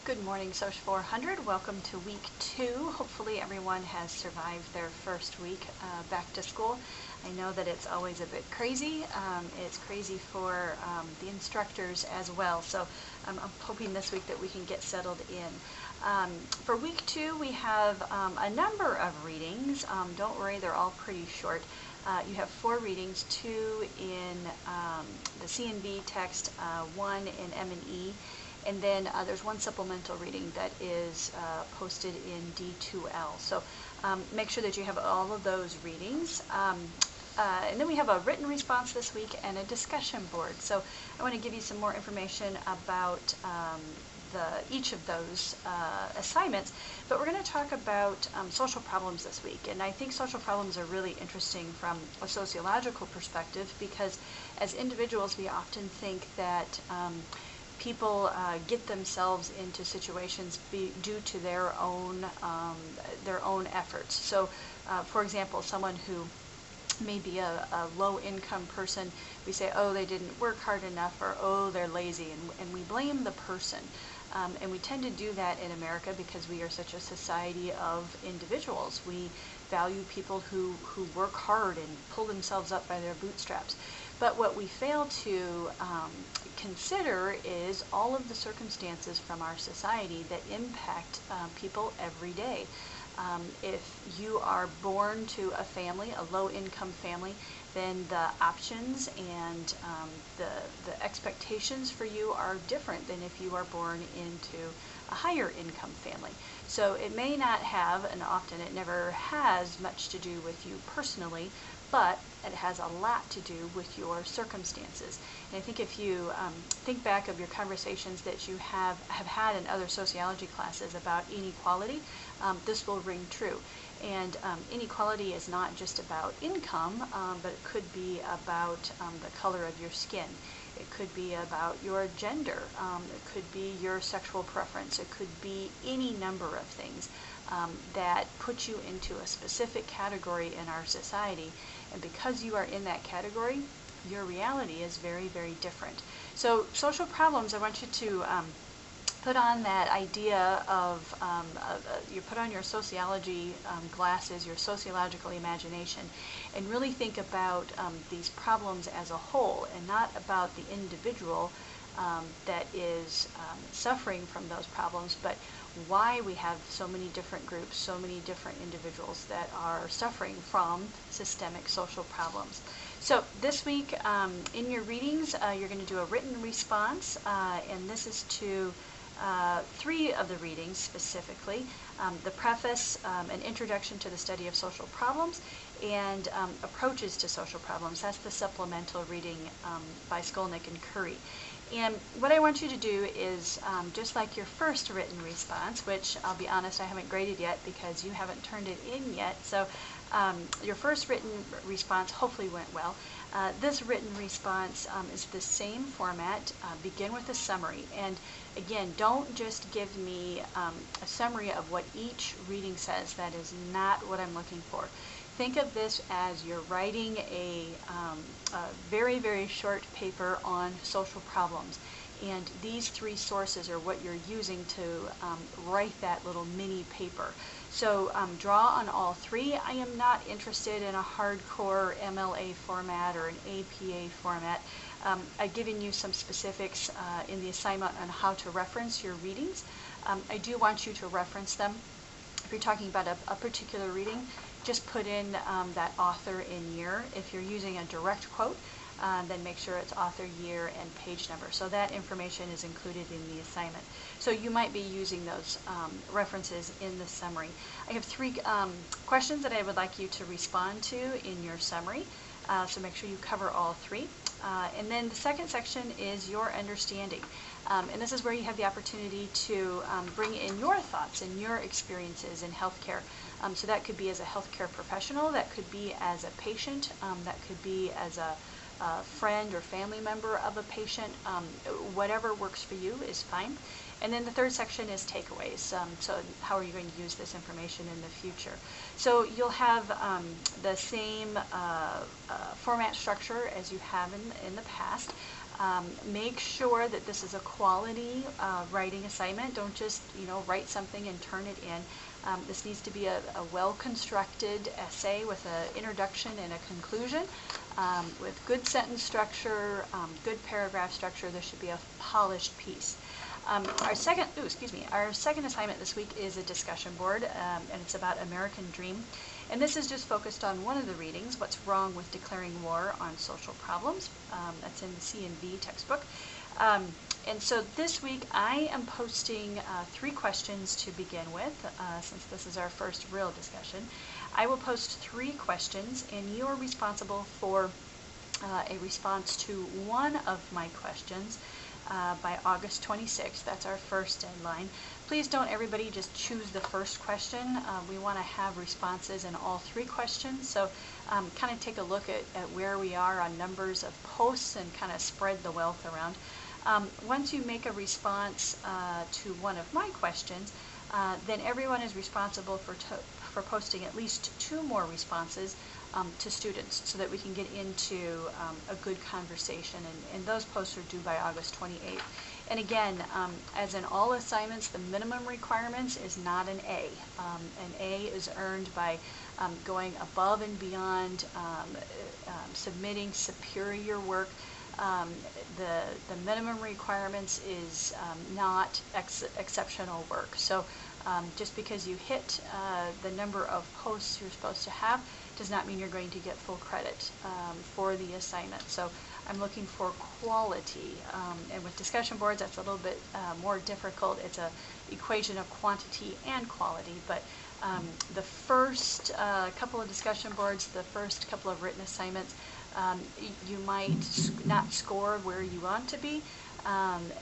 Good morning, Social 400. Welcome to week 2. Hopefully everyone has survived their first week back to school. I know that it's always a bit crazy. It's crazy for the instructors as well. So I'm hoping this week that we can get settled in. For week 2, we have a number of readings. Don't worry, they're all pretty short. You have 4 readings, 2 in the C&B text, 1 in M&E. And then there's one supplemental reading that is posted in D2L. So make sure that you have all of those readings. And then we have a written response this week and a discussion board. So I want to give you some more information about each of those assignments. But we're going to talk about social problems this week. And I think social problems are really interesting from a sociological perspective because as individuals we often think that people get themselves into situations due to their own efforts. So, for example, someone who may be a low-income person, we say, oh, they didn't work hard enough, or oh, they're lazy, and we blame the person. And we tend to do that in America because we are such a society of individuals. We value people who work hard and pull themselves up by their bootstraps. But what we fail to consider is all of the circumstances from our society that impact people every day. If you are born to a family, a low-income family, then the options and the expectations for you are different than if you are born into a higher income family. So it may not have, and often it never has, much to do with you personally, but it has a lot to do with your circumstances. And I think if you think back of your conversations that you have had in other sociology classes about inequality, this will ring true. And inequality is not just about income, but it could be about the color of your skin. It could be about your gender. It could be your sexual preference. It could be any number of things that put you into a specific category in our society. And because you are in that category, your reality is very, very different. So social problems, I want you to put on that idea of, you put on your sociology glasses, your sociological imagination, and really think about these problems as a whole and not about the individual that is suffering from those problems, but why we have so many different groups, so many different individuals that are suffering from systemic social problems. So this week in your readings, you're going to do a written response, and this is to 3 of the readings specifically. The preface, an introduction to the study of social problems, and approaches to social problems. That's the supplemental reading by Skolnick and Curry. And what I want you to do is, just like your first written response, which I'll be honest, I haven't graded yet because you haven't turned it in yet, so your first written response hopefully went well. This written response is the same format. Begin with a summary. And again, don't just give me a summary of what each reading says. That is not what I'm looking for. Think of this as you're writing a very, very short paper on social problems. And these 3 sources are what you're using to write that little mini paper. So draw on all 3. I am not interested in a hardcore MLA format or an APA format. I've given you some specifics in the assignment on how to reference your readings. I do want you to reference them. If you're talking about a particular reading, just put in that author and year. If you're using a direct quote, then make sure it's author, year, and page number. So that information is included in the assignment. So you might be using those references in the summary. I have 3 questions that I would like you to respond to in your summary. So make sure you cover all 3. And then the second section is your understanding. And this is where you have the opportunity to bring in your thoughts and your experiences in healthcare. So that could be as a healthcare professional, that could be as a patient, that could be as a friend or family member of a patient. Whatever works for you is fine. And then the third section is takeaways. So how are you going to use this information in the future? So you'll have the same format structure as you have in the past. Make sure that this is a quality writing assignment. Don't just, write something and turn it in. This needs to be a well-constructed essay with an introduction and a conclusion, with good sentence structure, good paragraph structure. There should be a polished piece. Our second assignment this week is a discussion board, and it's about American Dream. And this is just focused on one of the readings, What's Wrong with Declaring War on Social Problems. That's in the C&V textbook. And so this week I am posting 3 questions to begin with, since this is our first real discussion. I will post 3 questions, and you are responsible for a response to one of my questions by August 26th. That's our first deadline. Please don't everybody just choose the first question. We want to have responses in all 3 questions. So kind of take a look at where we are on numbers of posts and kind of spread the wealth around. Once you make a response to one of my questions, then everyone is responsible for posting at least 2 more responses to students, so that we can get into a good conversation, and those posts are due by August 28th. And again, as in all assignments, the minimum requirements is not an A. An A is earned by going above and beyond, submitting superior work. The minimum requirements is not exceptional work. So just because you hit the number of posts you're supposed to have does not mean you're going to get full credit for the assignment. So I'm looking for quality, and with discussion boards that's a little bit more difficult. It's an equation of quantity and quality, but the first couple of discussion boards, the first couple of written assignments, you might not score where you want to be,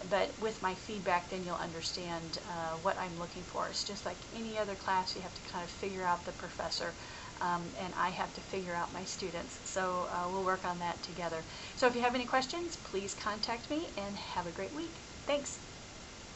but with my feedback then you'll understand what I'm looking for. It's just like any other class. You have to kind of figure out the professor, and I have to figure out my students. So we'll work on that together. So if you have any questions, please contact me, and have a great week. Thanks.